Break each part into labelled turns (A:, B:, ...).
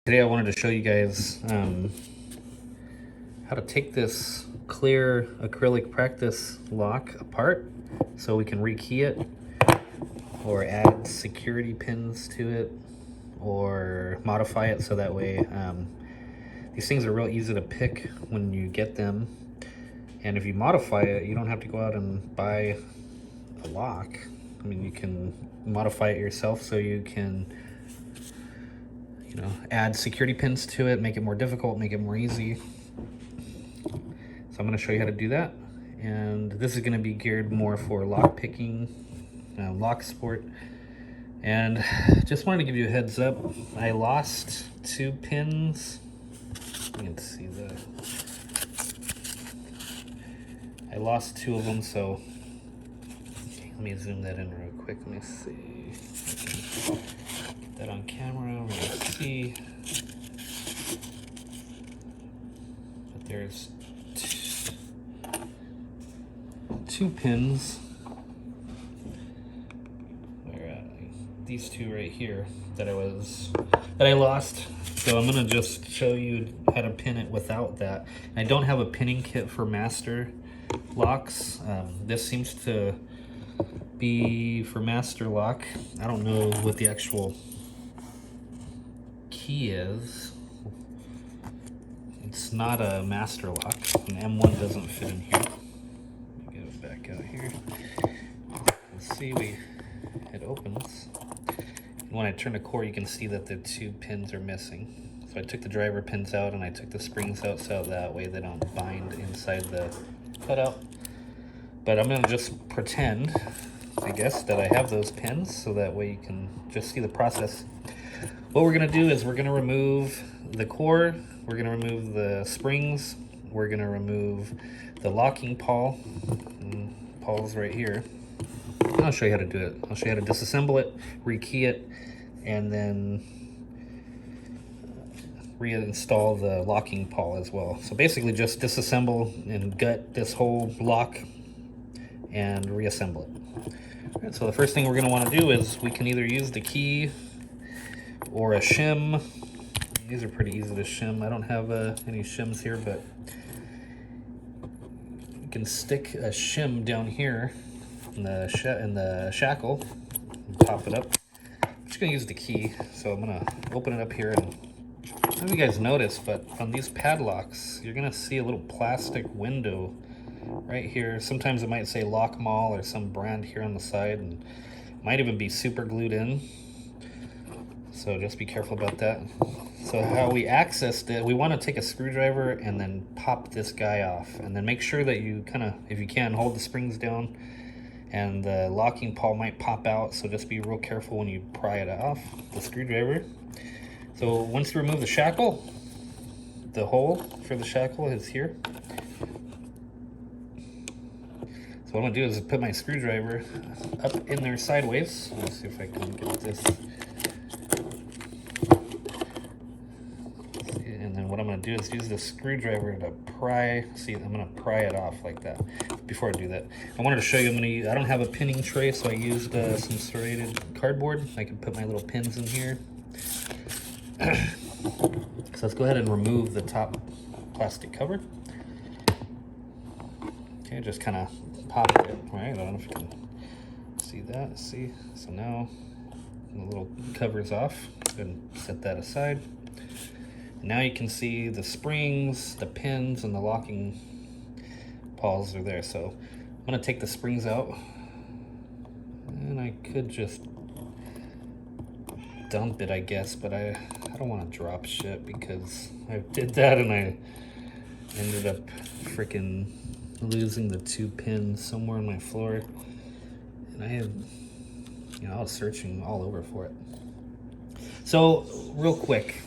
A: Today I wanted to show you guys how to take this clear acrylic practice lock apart so we can rekey it or add security pins to it or modify it so that way these things are real easy to pick when you get them, and if you modify it you don't have to go out and buy a lock. I mean, you can modify it yourself so you can add security pins to it, make it more difficult, make it more easy. So I'm going to show you how to do that, and this is going to be geared more for lock picking, lock sport. And just wanted to give you a heads up, I lost 2 pins. You can see I lost 2 of them, so let me zoom that in real quick. Let me see. Get that on camera. We're gonna see. But there's 2 pins. Where these 2 right here that I lost. So I'm gonna just show you how to pin it without that. I don't have a pinning kit for master locks. This seems to be for master lock. I don't know what the actual key is. It's not a master lock. An M1 doesn't fit in here. Let me get it back out here. Let's see, it opens. And when I turn the core, you can see that the 2 pins are missing. So I took the driver pins out and I took the springs out so that way they don't bind inside the cutout. But I'm gonna just pretend, I guess, that I have those pins so that way you can just see the process. What we're gonna do is we're gonna remove the core, we're gonna remove the springs, we're gonna remove the locking pawl, pawls right here. And I'll show you how to do it. I'll show you how to disassemble it, rekey it, and then reinstall the locking pawl as well. So basically just disassemble and gut this whole lock and reassemble it. All right, so the first thing we're going to want to do is we can either use the key or a shim. These are pretty easy to shim. I don't have any shims here, but you can stick a shim down here in the shackle and pop it up. I'm just going to use the key, so I'm going to open it up here. And I don't know if you guys notice, but on these padlocks, you're going to see a little plastic window right here. Sometimes it might say Lock Mall or some brand here on the side, and it might even be super glued in. So just be careful about that. So how we accessed it, we want to take a screwdriver and then pop this guy off, and then make sure that you kind of, if you can, hold the springs down, and the locking pawl might pop out. So just be real careful when you pry it off the screwdriver. So once you remove the shackle, the hole for the shackle is here. So what I'm gonna do is put my screwdriver up in there sideways. Let's see if I can get this. And then what I'm gonna do is use the screwdriver to pry. See, I'm gonna pry it off like that. Before I do that, I wanted to show you, I don't have a pinning tray, so I used some serrated cardboard. I can put my little pins in here. So let's go ahead and remove the top plastic cover. Okay, just kind of pop it, right? I don't know if you can see that. See? So now the little cover's off. Go ahead and set that aside. Now you can see the springs, the pins, and the locking pawls are there. So I'm gonna take the springs out, and I could just dump it, I guess, but I don't want to drop shit because I did that and I ended up freaking losing the 2 pins somewhere on my floor, and I was searching all over for it. So real quick,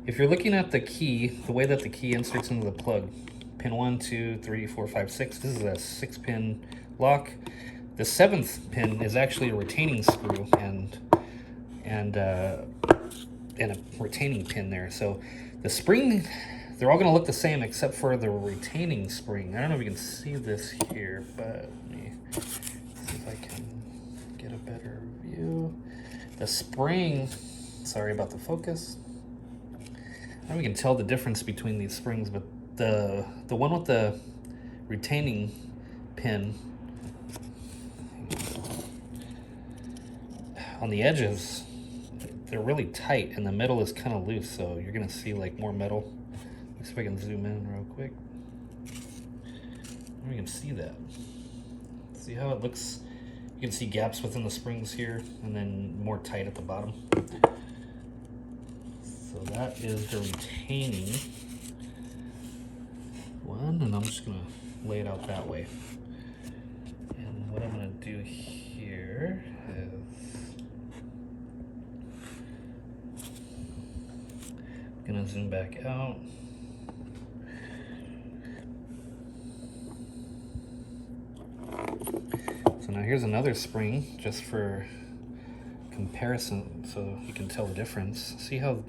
A: if you're looking at the key, the way that the key inserts into the plug, pin 1, 2, 3, 4, 5, 6, this is a 6-pin lock. The 7th pin is actually a retaining screw and a retaining pin there. So the spring, they're all going to look the same except for the retaining spring. I don't know if you can see this here, but let me see if I can get a better view. The spring, sorry about the focus. Now we can tell the difference between these springs, but the one with the retaining pin on the edges, they're really tight, and the middle is kind of loose, so you're gonna see like more metal. Let's see if I can zoom in real quick. We can see that. See how it looks? You can see gaps within the springs here, and then more tight at the bottom. So that is the retaining one, and I'm just gonna lay it out that way. And what I'm gonna do here is I'm gonna zoom back out. So now here's another spring just for comparison, so you can tell the difference. See how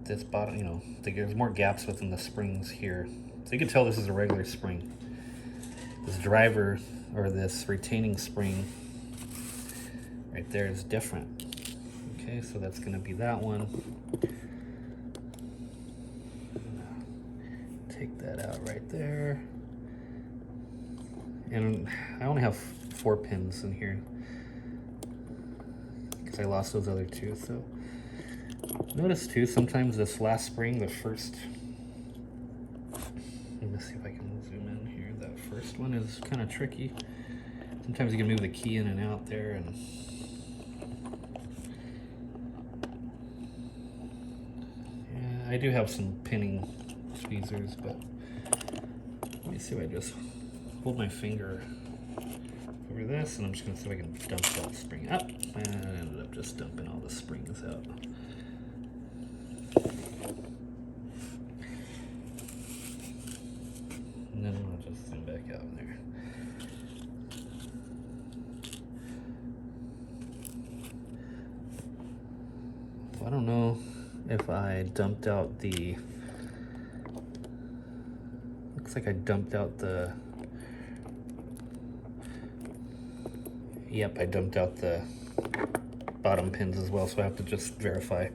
A: this bottom, you know, there's more gaps within the springs here. So you can tell this is a regular spring. This driver, or this retaining spring right there, is different. Okay, so that's gonna be that one. Take that out right there. And I only have 4 pins in here because I lost those other 2. So notice too, sometimes this last spring, the first, let me see if I can zoom in here. That first one is kind of tricky. Sometimes you can move the key in and out there, and yeah, I do have some pinning tweezers, but let me see if I just hold my finger over this, and I'm just gonna see if I can dump that spring up. And I ended up just dumping all the springs out. And then I'll just zoom back out there. So I don't know if I dumped out the, looks like I dumped out the, yep, I dumped out the bottom pins as well, so I have to just verify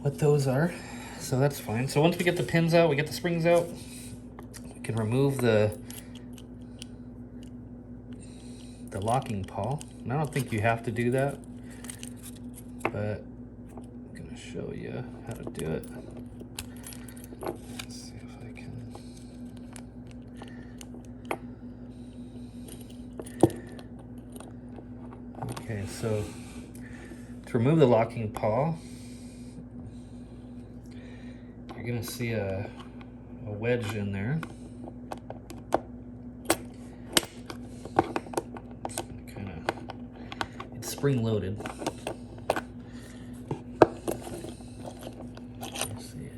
A: what those are. So that's fine. So once we get the pins out, we get the springs out, we can remove the locking pawl. And I don't think you have to do that, but I'm gonna show you how to do it. Let's see if I can. Okay, so to remove the locking pawl, you're gonna see a wedge in there. It's spring loaded. Let's see.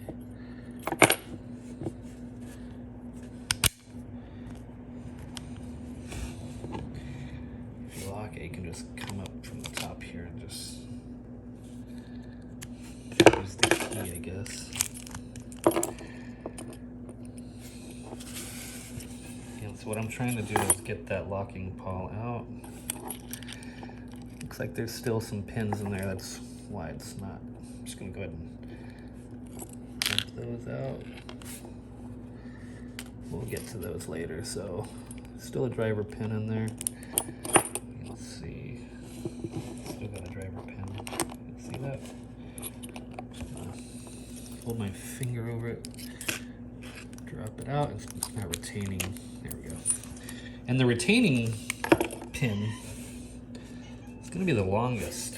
A: If you lock it, you can just come up from the top here and just use the key, I guess. And so what I'm trying to do is get that locking pawl out. Looks like there's still some pins in there, that's why it's not. I'm just gonna go ahead and dump those out. We'll get to those later. So still a driver pin in there. Let's see, still got a driver pin. See that? Hold my finger over it, drop it out. It's not retaining. There we go. And the retaining pin, it's going to be the longest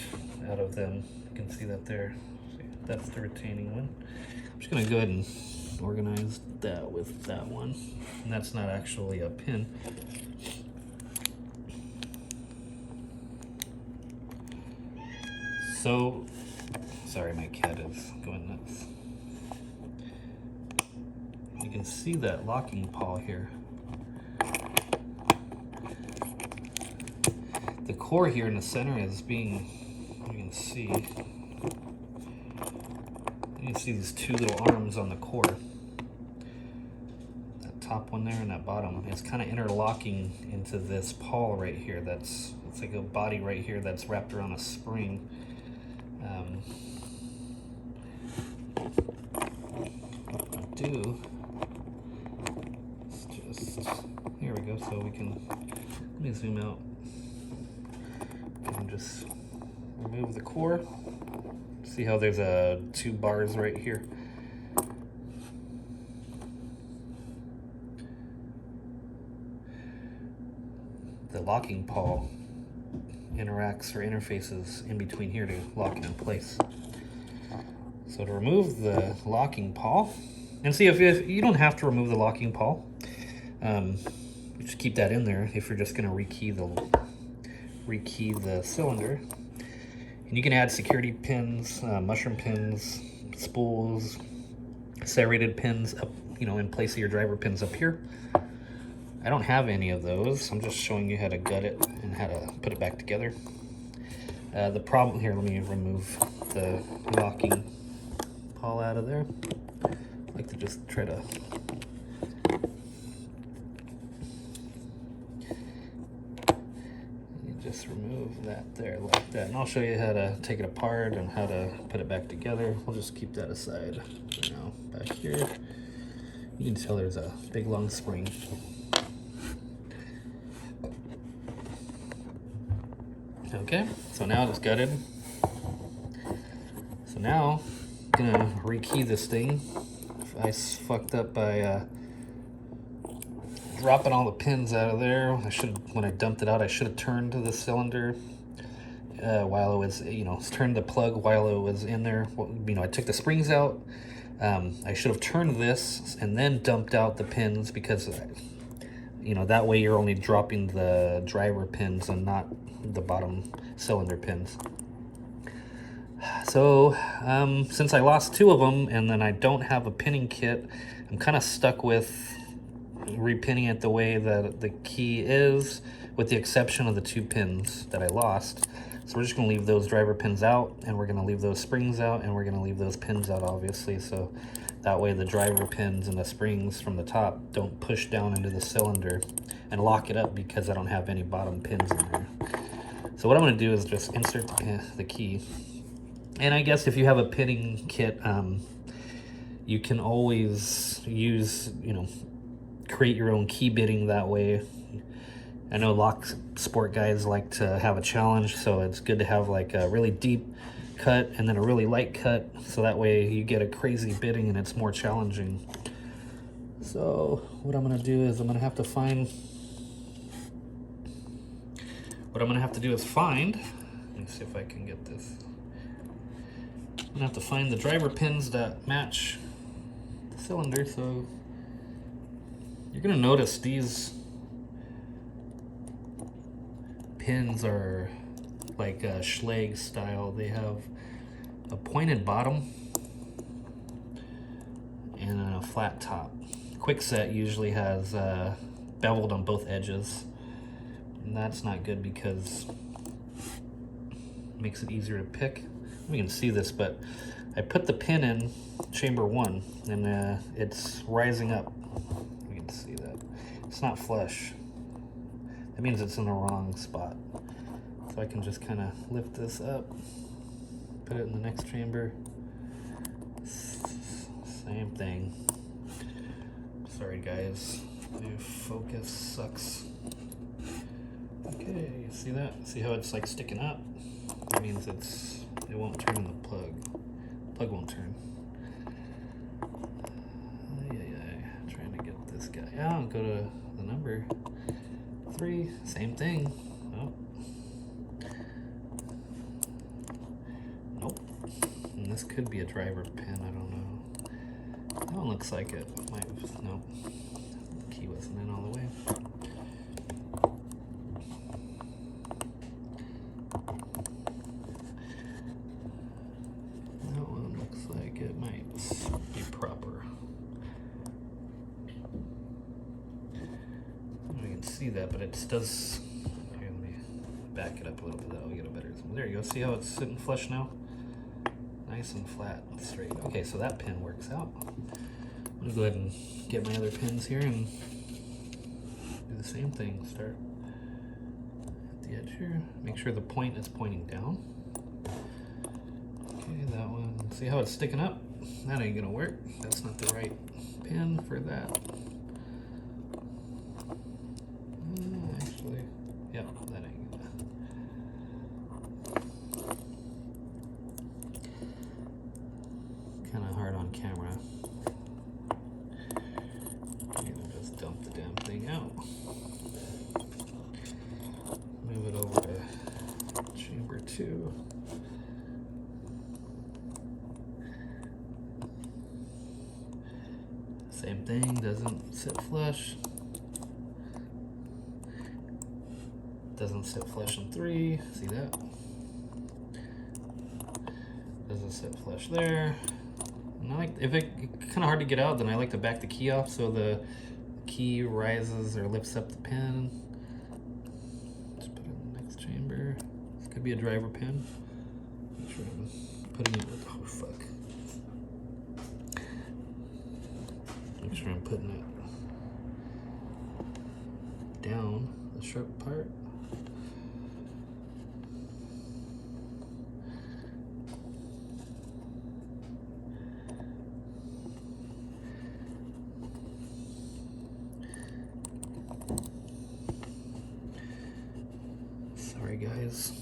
A: out of them. You can see that there. See, that's the retaining one. I'm just going to go ahead and organize that with that one. And that's not actually a pin. So, sorry, my cat is going nuts. You can see that locking pawl here. The core here in the center is being, you can see these 2 little arms on the core. That top one there and that bottom. It's kind of interlocking into this pawl right here. It's like a body right here that's wrapped around a spring. do is just, here we go, so we can, let me zoom out. We can just remove the core. See how there's two bars right here? The locking pawl interacts or interfaces in between here to lock it in place. So to remove the locking pawl, and see if you don't have to remove the locking pawl, just keep that in there if you're just going to rekey the cylinder. And you can add security pins, mushroom pins, spools, serrated pins up, in place of your driver pins up here. I don't have any of those. I'm just showing you how to gut it and how to put it back together. The problem here, let me remove the locking pawl out of there. I like to just try to just remove that there like that, and I'll show you how to take it apart and how to put it back together. We'll just keep that aside for now. Back here, you can tell there's a big long spring. Okay, so now it's gutted. So now I'm gonna rekey this thing. I fucked up by dropping all the pins out of there. When I dumped it out, I should have turned the cylinder while it was, turned the plug while it was in there. I took the springs out. I should have turned this and then dumped out the pins, because that way you're only dropping the driver pins and not the bottom cylinder pins. So since I lost 2 of them and then I don't have a pinning kit, I'm kind of stuck with repinning it the way that the key is, with the exception of the 2 pins that I lost. So we're just going to leave those driver pins out, and we're going to leave those springs out, and we're going to leave those pins out, obviously, so that way the driver pins and the springs from the top don't push down into the cylinder and lock it up, because I don't have any bottom pins in there. So what I'm going to do is just insert the key. And I guess if you have a pinning kit, you can always use, create your own key bitting that way. I know Locksport guys like to have a challenge, so it's good to have like a really deep cut and then a really light cut, so that way you get a crazy bitting and it's more challenging. So what I'm gonna do is I'm gonna have to find, let me see if I can get this. I'm gonna have to find the driver pins that match the cylinder. So you're gonna notice these pins are like a Schlag style. They have a pointed bottom and a flat top. Quickset usually has beveled on both edges, and that's not good because it makes it easier to pick. We can see this, but I put the pin in chamber 1 and it's rising up. We can see that. It's not flush. That means it's in the wrong spot. So I can just kind of lift this up, put it in the next chamber. Same thing. Sorry guys, my focus sucks. Okay, you see that? See how it's like sticking up? That means it won't turn in the plug. The plug won't turn. Trying to get this guy out. Go to the number 3. Same thing. Oh. Nope. And this could be a driver pin. I don't know. That one looks like it. Nope. The key wasn't in all the way. It might be proper. You can see that, but it does. Here, let me back it up a little bit. That'll get a better zoom. There you go. See how it's sitting flush now? Nice and flat and straight. Okay, so that pin works out. I'm gonna go ahead and get my other pins here and do the same thing. Start at the edge here. Make sure the point is pointing down. Okay, that one. See how it's sticking up? that ain't gonna work. That's not the right pin for that. Actually, yep, that ain't gonna. Kind of hard on camera. I'm gonna just dump the damn thing out. Move it over to chamber 2. Same thing, doesn't sit flush. Doesn't sit flush in 3, see that? Doesn't sit flush there. And I like, if it's kind of hard to get out, then I like to back the key off so the key rises or lifts up the pin. Just put it in the next chamber. This could be a driver pin. Make sure I'm putting it with, oh fuck. Make sure I'm putting it down, the sharp part. Sorry guys.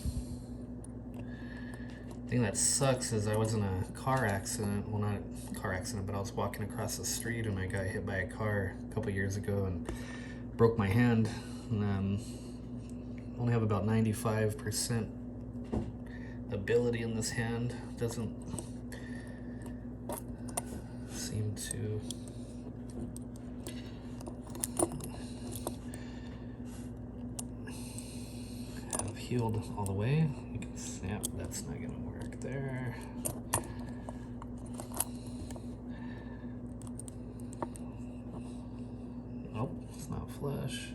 A: The thing that sucks is I was in a car accident, well not a car accident, but I was walking across the street and I got hit by a car a couple years ago and broke my hand, and only have about 95% ability in this hand. Doesn't seem to have healed all the way. You can snap, that's not gonna work there. Nope, it's not flush.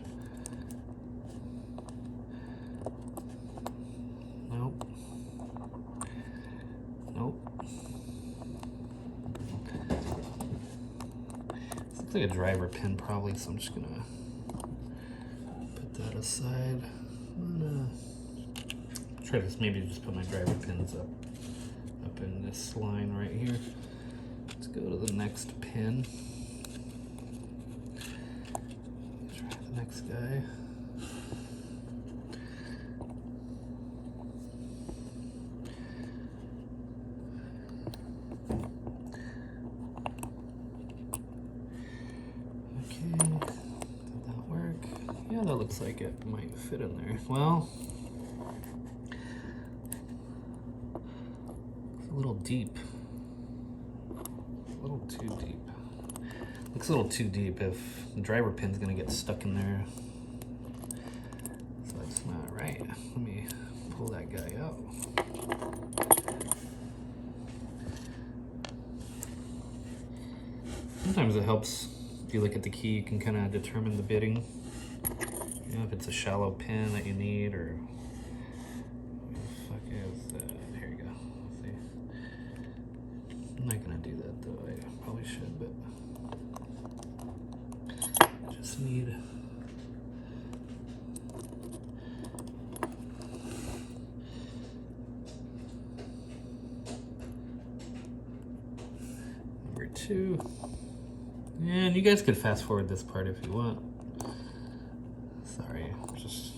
A: Nope. Nope. This looks like a driver pin probably, so I'm just gonna put that aside. I'm gonna try to maybe just put my driver pins up in this line right here. Let's go to the next pin. Try the next guy. Okay, did that work? Yeah, that looks like it might fit in there. Well, it's a little deep. A little too deep. Looks a little too deep if the driver pin's gonna get stuck in there. So that's not right. Let me pull that guy out. Sometimes it helps if you look at the key, you can kind of determine the bitting. You know, if it's a shallow pin that you need, or what the fuck is that? Here you go. See, I'm not gonna do that though. I probably should, but just need. Number 2. And you guys could fast forward this part if you want. Sorry, just,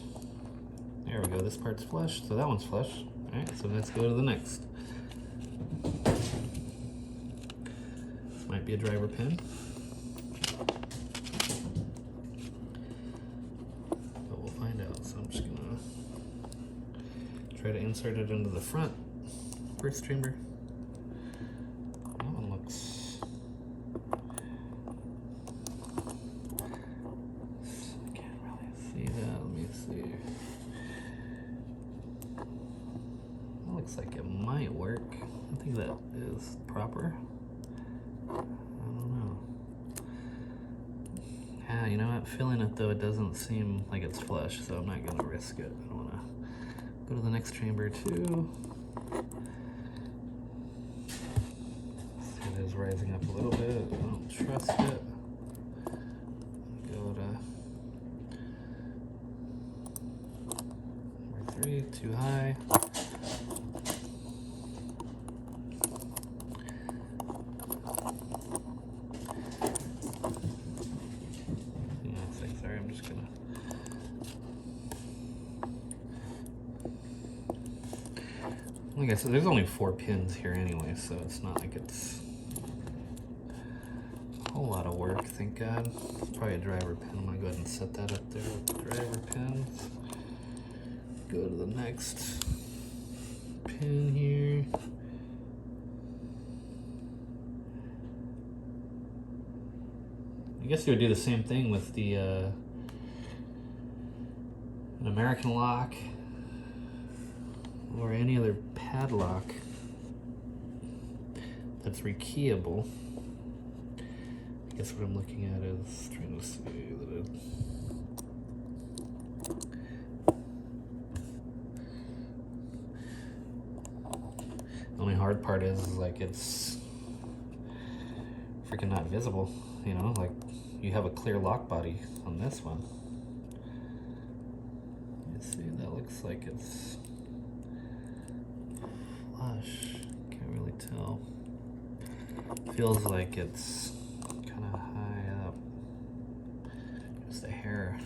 A: there we go, this part's flush, so that one's flush. All right, so let's go to the next. This might be a driver pin. But we'll find out, so I'm just gonna try to insert it into the front first chamber. That one looks, looks like it might work. I think that is proper. I don't know. Yeah, you know what? Feeling it though, it doesn't seem like it's flush, so I'm not gonna risk it. I don't wanna go to the next chamber too. It is rising up a little bit. I don't trust it. Go to number 3, too high. Like I said, there's only 4 pins here anyway, so it's not like it's a whole lot of work, thank God. It's probably a driver pin. I'm gonna go ahead and set that up there with the driver pin. Go to the next pin here. I guess you would do the same thing with the an American lock or any other padlock that's rekeyable. I guess what I'm looking at is trying to see that it. The only hard part is like it's freaking not visible, you know, like you have a clear lock body on this one. Let's see, that looks like it's flush. Can't really tell. Feels like it's kind of high up. Just the hair.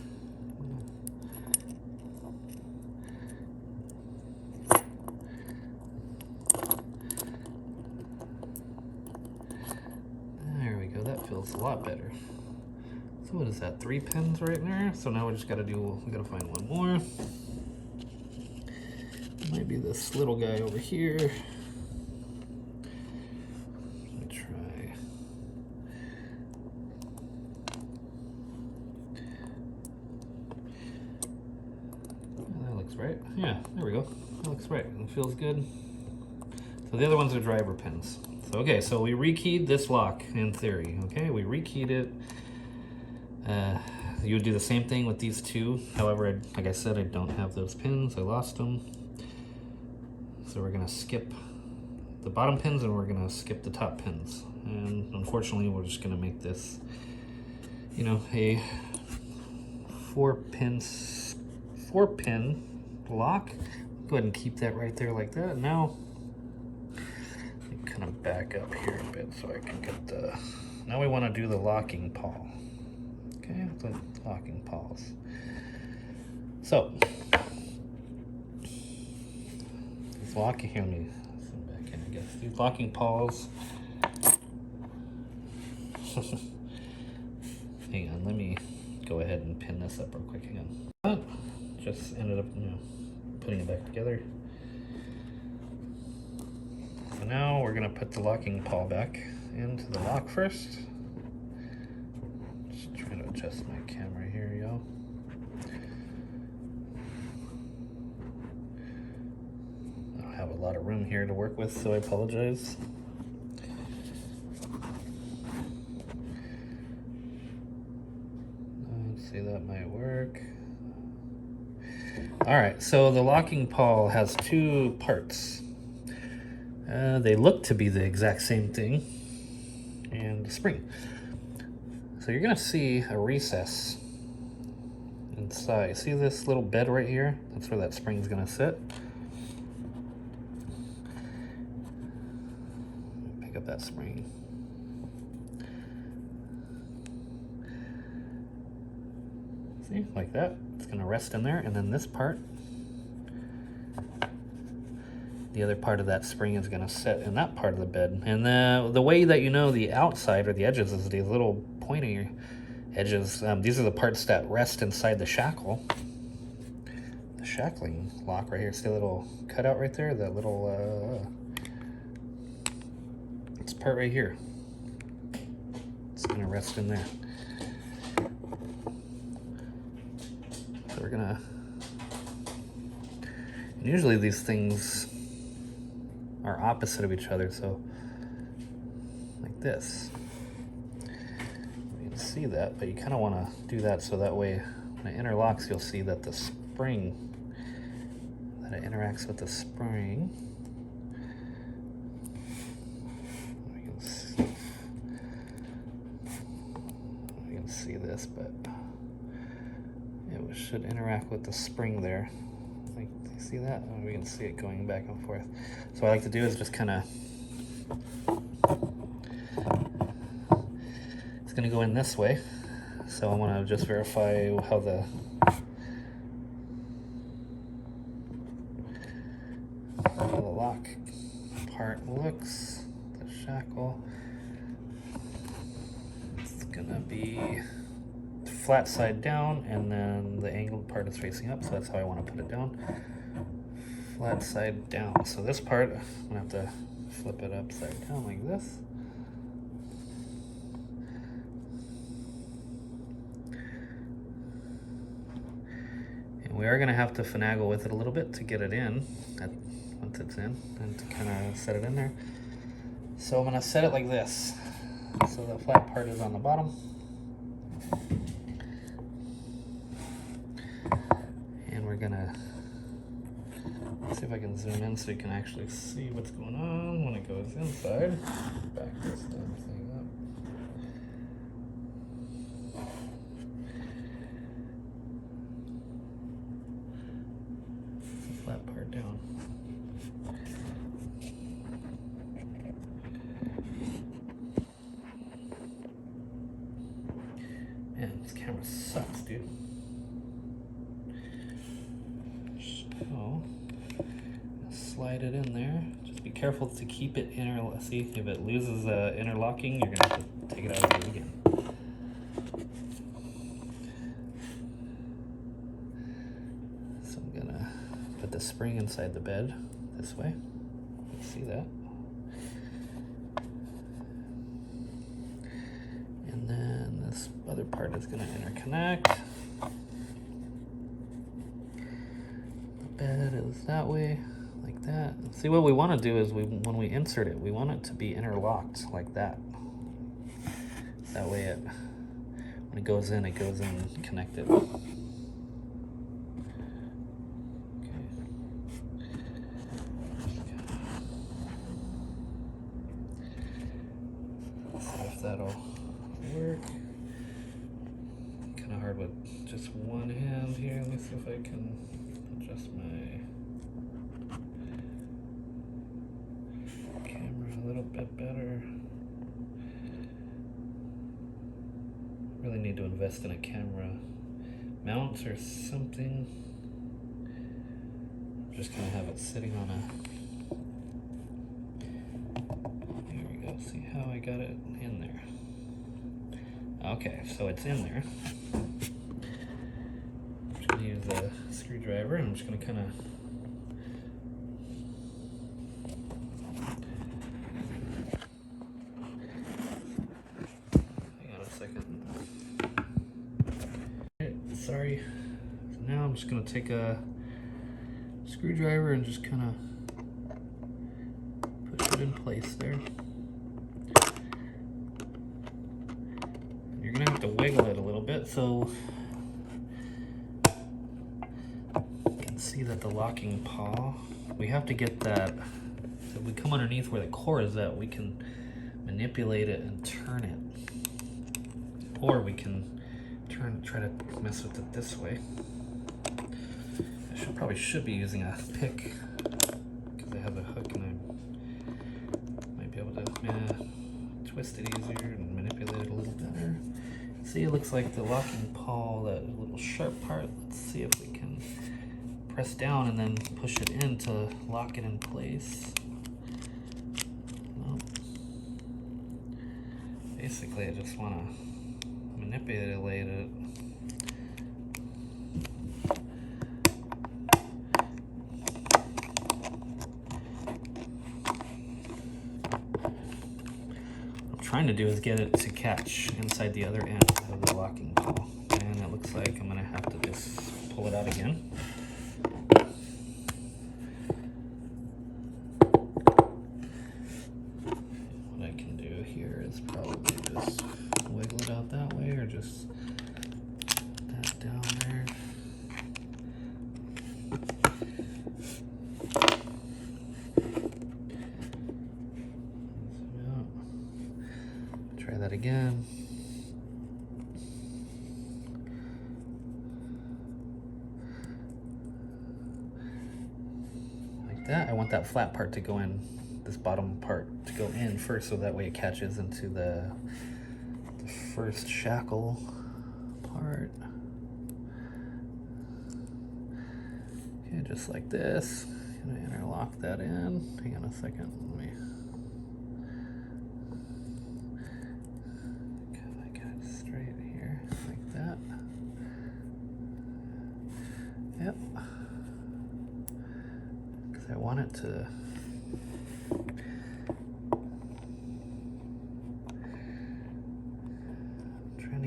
A: There we go, that feels a lot better. So what is that, 3 pins right there? So now we just gotta we gotta find one more. It might be this little guy over here. Let me try. That looks right. Yeah, there we go. That looks right. It feels good. So the other ones are driver pins. So okay, so we rekeyed this lock in theory. Okay, we rekeyed it. You would do the same thing with these 2. However, like I said, I don't have those pins. I lost them. So we're gonna skip the bottom pins and we're gonna skip the top pins. And unfortunately, we're just gonna make this, you know, a 4-pin lock. Go ahead and keep that right there like that. Now, let me kind of back up here a bit so I can get the. Now we want to do the locking pawl. Okay, the locking pawls. So, these locking, here, let me zoom back in, I guess. These locking pawls. Hang on, let me go ahead and pin this up real quick. Hang on. Just ended up, you know, putting it back together. So now we're gonna put the locking pawl back into the lock first. Just trying to adjust my camera here, y'all. I don't have a lot of room here to work with, so I apologize. Let's see, that might work. All right, so the locking pawl has 2 parts. They look to be the exact same thing, and the spring. So you're gonna see a recess inside. See this little bed right here? That's where that spring's gonna sit. Pick up that spring. See, like that. It's gonna rest in there, and then this part, the other part of that spring is gonna sit in that part of the bed. And the way that you know the outside or the edges is these little pointy edges. These are the parts that rest inside the shackle. The shackling lock right here. See the little cutout right there? That little, this part right here. It's gonna rest in there. So we're gonna, and usually these things are opposite of each other, so like this. You can see that, but you kind of want to do that so that way when it interlocks, you'll see that the spring, that it interacts with the spring. You can see this, but it should interact with the spring there. Like, you see that? Oh, we can see it going back and forth. So what I like to do is just kind of, it's going to go in this way. So I want to just verify how the lock gonna be flat side down, and then the angled part is facing up, so that's how I want to put it down. Flat side down. So this part, I'm gonna have to flip it upside down like this. And we are gonna have to finagle with it a little bit to get it in, once it's in, and to kind of set it in there. So I'm gonna set it like this. So the flat part is on the bottom. And we're gonna see if I can zoom in so you can actually see what's going on when it goes inside. Back this damn thing up. The flat part down. Man, this camera sucks, dude. So, slide it in there. Just be careful to keep it see if it loses interlocking, you're gonna have to take it out and do it again. So I'm gonna put the spring inside the bed this way. You see that? And then this other part is gonna interconnect. The bed is that way. Like that. See, what we want to do is when we insert it, we want it to be interlocked like that. That way when it goes in connected. Okay. See if that'll work. Kind of hard with just one hand here. Let me see if I can adjust my a little bit better. Really need to invest in a camera mount or something. I'm just gonna have it sitting on Here we go. See how I got it in there? Okay, so it's in there. I'm just gonna use a screwdriver, and I'm just gonna kind of sorry. So now I'm just going to take a screwdriver and just kind of push it in place there. And you're going to have to wiggle it a little bit so you can see that the locking pawl, we have to get that, if we come underneath where the core is at, we can manipulate it and turn it. Or we can try to mess with it this way. I probably should be using a pick because I have a hook and I might be able to twist it easier and manipulate it a little better. See, it looks like the locking pawl, that little sharp part. Let's see if we can press down and then push it in to lock it in place. Well, basically, I just want to manipulate it. What I'm trying to do is get it to catch inside the other end of the locking pawl. And it looks like I'm gonna have to just pull it out again. What I can do here is probably just wiggle it out that way, or just that down there. Try that again. Like that. I want that flat part to go in, this bottom part to go in first, so that way it catches into the first shackle part. Okay, just like this. I'm gonna interlock that in. Hang on a second. Let me. I gotta it to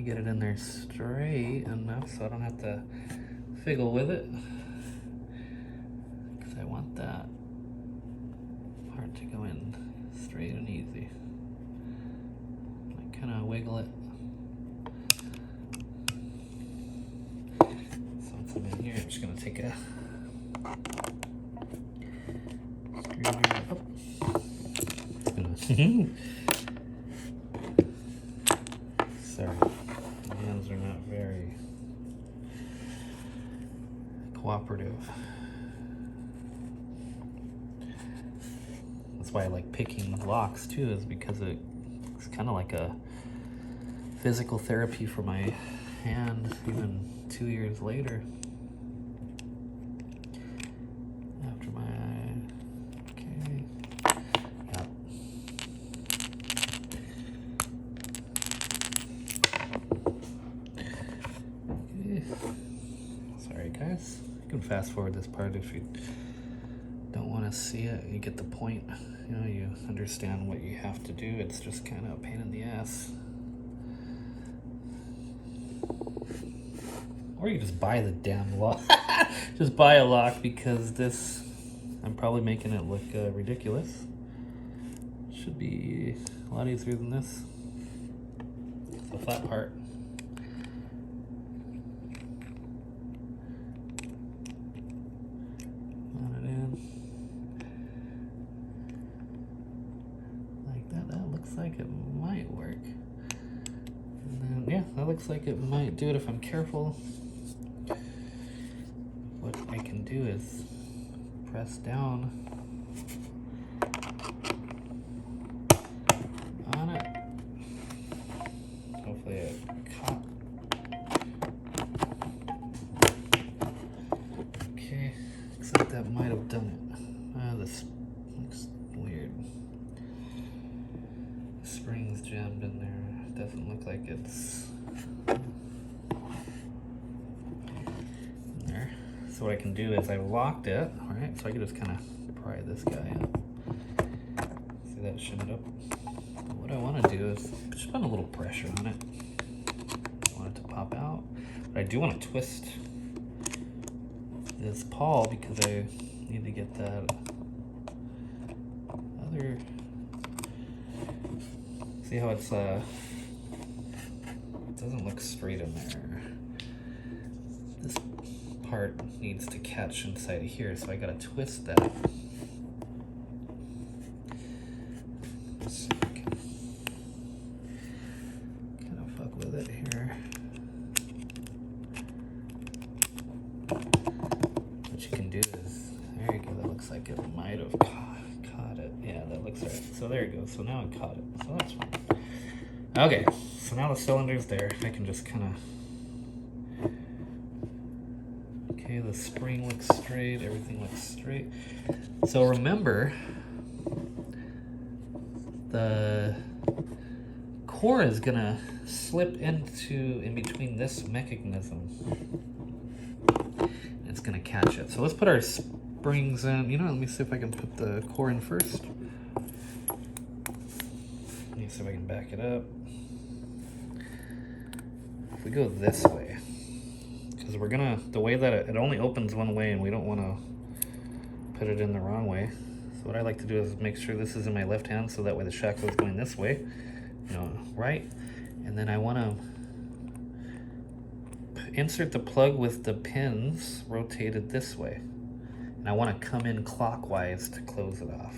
A: get it in there straight enough so I don't have to figgle with it, because I want that part to go in straight and easy. I kind of wiggle it. So once I'm in here, I'm just going to take a screwdriver up. Sorry. Hands are not very cooperative. That's why I like picking locks too, is because it's kind of like a physical therapy for my hand, even 2 years later. After my, okay, yep. Sorry guys, you can fast forward this part if you don't want to see it. You get the point, you know, you understand what you have to do. It's just kind of a pain in the ass. Or you just buy the damn lock. Just buy a lock, because this, I'm probably making it look ridiculous. Should be a lot easier than this. It's the flat part. Like it might work. And then, yeah, that looks like it might do it if I'm careful. What I can do is press down on it. Hopefully it caught. Okay, except that might have done it. This looks weird. Springs jammed in there. It doesn't look like it's in there. So what I can do is I've locked it, all right? So I can just kind of pry this guy up. See that shimmed up? But what I want to do is just put a little pressure on it. I want it to pop out. But I do want to twist this pawl, because I need to get that other. See how it's it doesn't look straight in there. This part needs to catch inside of here, so I gotta twist that. So I can kind of fuck with it here. What you can do is, there you go, that looks like it might have caught it. Yeah, that looks right. So there you go. So now it caught it. So that's fine. Okay, so now the cylinder's there. I can just kind of, okay, the spring looks straight, everything looks straight. So remember, the core is gonna slip in between this mechanism. It's gonna catch it. So let's put our springs in. You know, let me see if I can put the core in first. Let me see if I can back it up. If we go this way, because we're gonna, the way that it only opens one way, and we don't want to put it in the wrong way. So what I like to do is make sure this is in my left hand, so that way the shackle is going this way, you know, right? And then I want to insert the plug with the pins rotated this way, and I want to come in clockwise to close it off.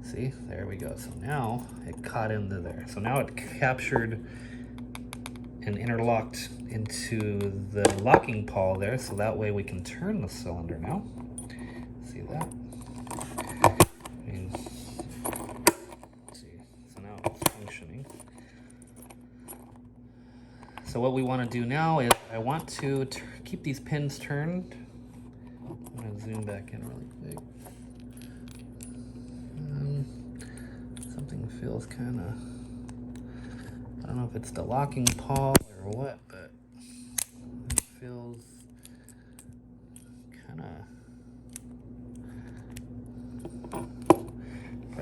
A: See, there we go. So now it caught into there. So now it captured and interlocked into the locking pawl there, so that way we can turn the cylinder now. See that? See, so now it's functioning. So what we want to do now is I want to keep these pins turned. I'm going to zoom back in really quick. Something feels kind of, I don't know if it's the locking pawl or what, but it feels kind of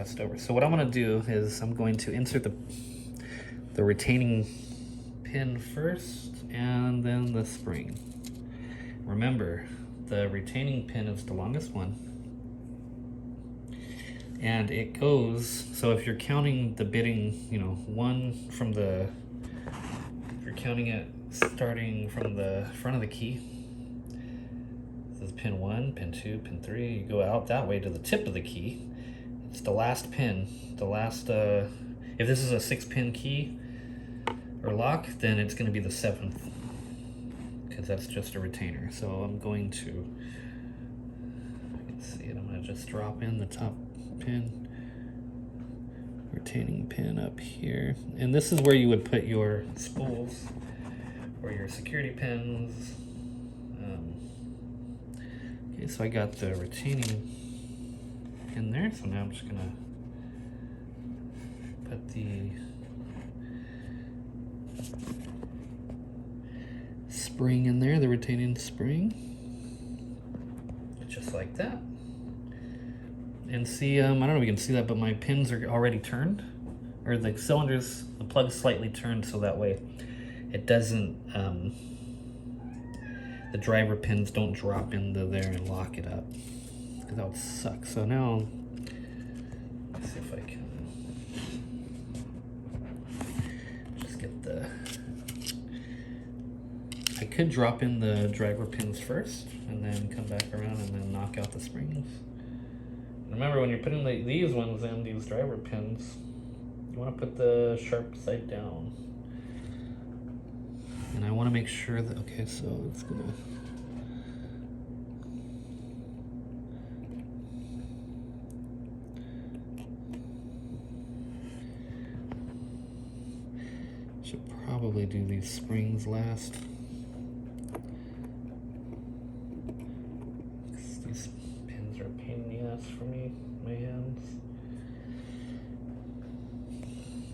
A: messed over. So what I'm gonna do is I'm going to insert the retaining pin first and then the spring. Remember, the retaining pin is the longest one. And it goes, so if you're counting the bitting, you know, one from the, if you're counting it starting from the front of the key, this is pin 1, pin 2, pin 3, you go out that way to the tip of the key. It's the last pin, the last, if this is a 6-pin key or lock, then it's going to be the 7th, because that's just a retainer. So I'm going to, you can see it, I'm going to just drop in the top pin, retaining pin up here, and this is where you would put your spools or your security pins. Okay, so I got the retaining in there, so now I'm just gonna put the spring in there, the retaining spring, just like that. And see, I don't know if you can see that, but my pins are already turned, or the cylinders, the plug's slightly turned, so that way it doesn't, the driver pins don't drop into there and lock it up, because that would suck. So now, let's see if I can just get the, I could drop in the driver pins first, and then come back around and then knock out the springs. Remember, when you're putting these ones in, these driver pins, you want to put the sharp side down. And I want to make sure that, okay, so it's gonna, should probably do these springs last. These pins are a pain in the ass for me, my hands.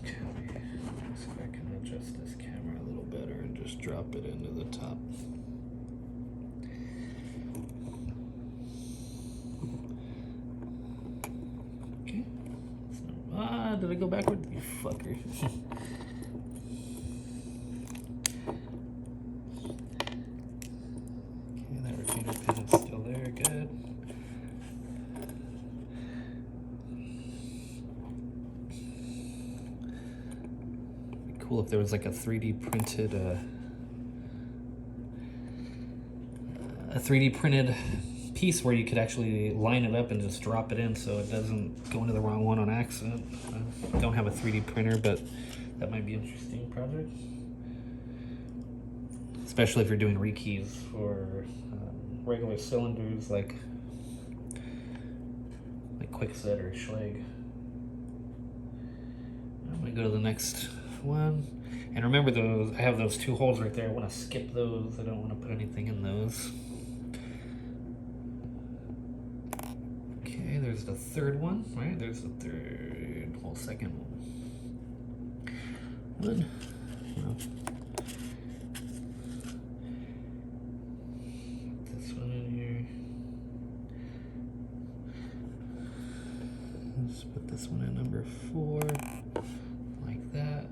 A: Okay, let's see if I can adjust this camera a little better and just drop it into the top. Okay. Did I go backward? You fucker. Okay, that retainer pin is still there, good. Cool if there was like a 3D printed piece where you could actually line it up and just drop it in so it doesn't go into the wrong one on accident. I don't have a 3D printer, but that might be an interesting project, especially if you're doing rekeys for regular cylinders like Quickset or Schlage. I'm gonna go to the next one, and remember those, I have those 2 holes right there. I want to skip those. I don't want to put anything in those. Okay, there's the 3rd one, right? There's the 3rd, whole 2nd one. No. Put this one in here. Let's put this one in number 4, like that.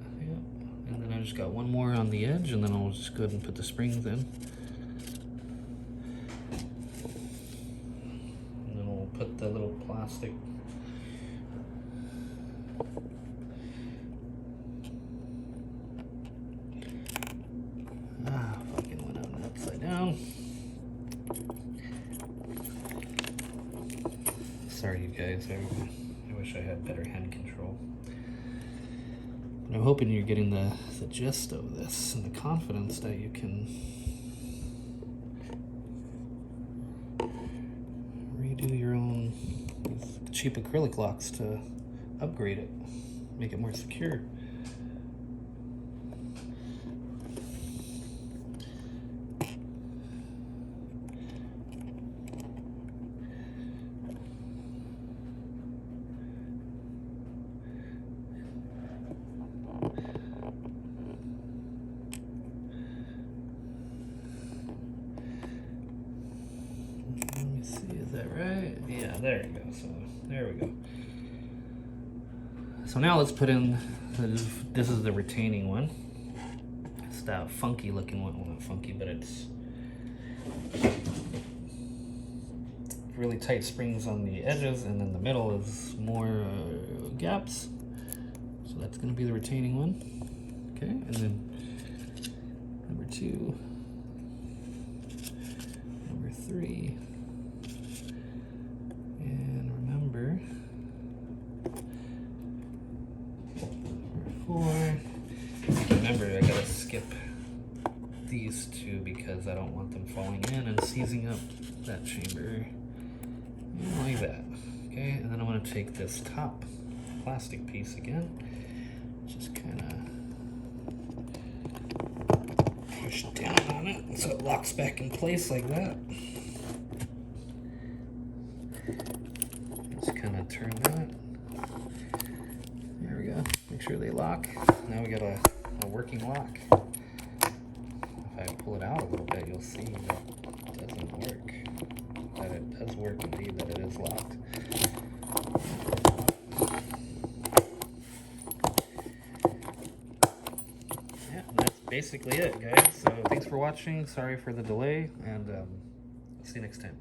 A: And then I just got one more on the edge, and then I'll just go ahead and put the springs in. And then we'll put the little plastic. Fucking went out and upside down. Sorry, you guys. I wish I had better hand control. I'm hoping you're getting the gist of this and the confidence that you can redo your own cheap acrylic locks to upgrade it, make it more secure. Let me see, is that right? Yeah, there you go. So there we go. So now let's put in, this is the retaining one. It's that funky looking one. Well, not funky, but it's really tight springs on the edges, and then the middle is more gaps. So that's going to be the retaining one. Okay, and then number 2, number 3, and remember number 4. Remember, I gotta skip these 2 because I don't want them falling in and seizing up that chamber. Like that. Okay, and then I want to take this top plastic piece again, just kind of push down on it so it locks back in place like that. Just kind of turn that. There we go. Make sure they lock. Now we got a working lock. If I pull it out a little bit, you'll see that it doesn't work. That it does work indeed, that it is locked. Yeah, that's basically it, guys. So thanks for watching. Sorry for the delay, and see you next time.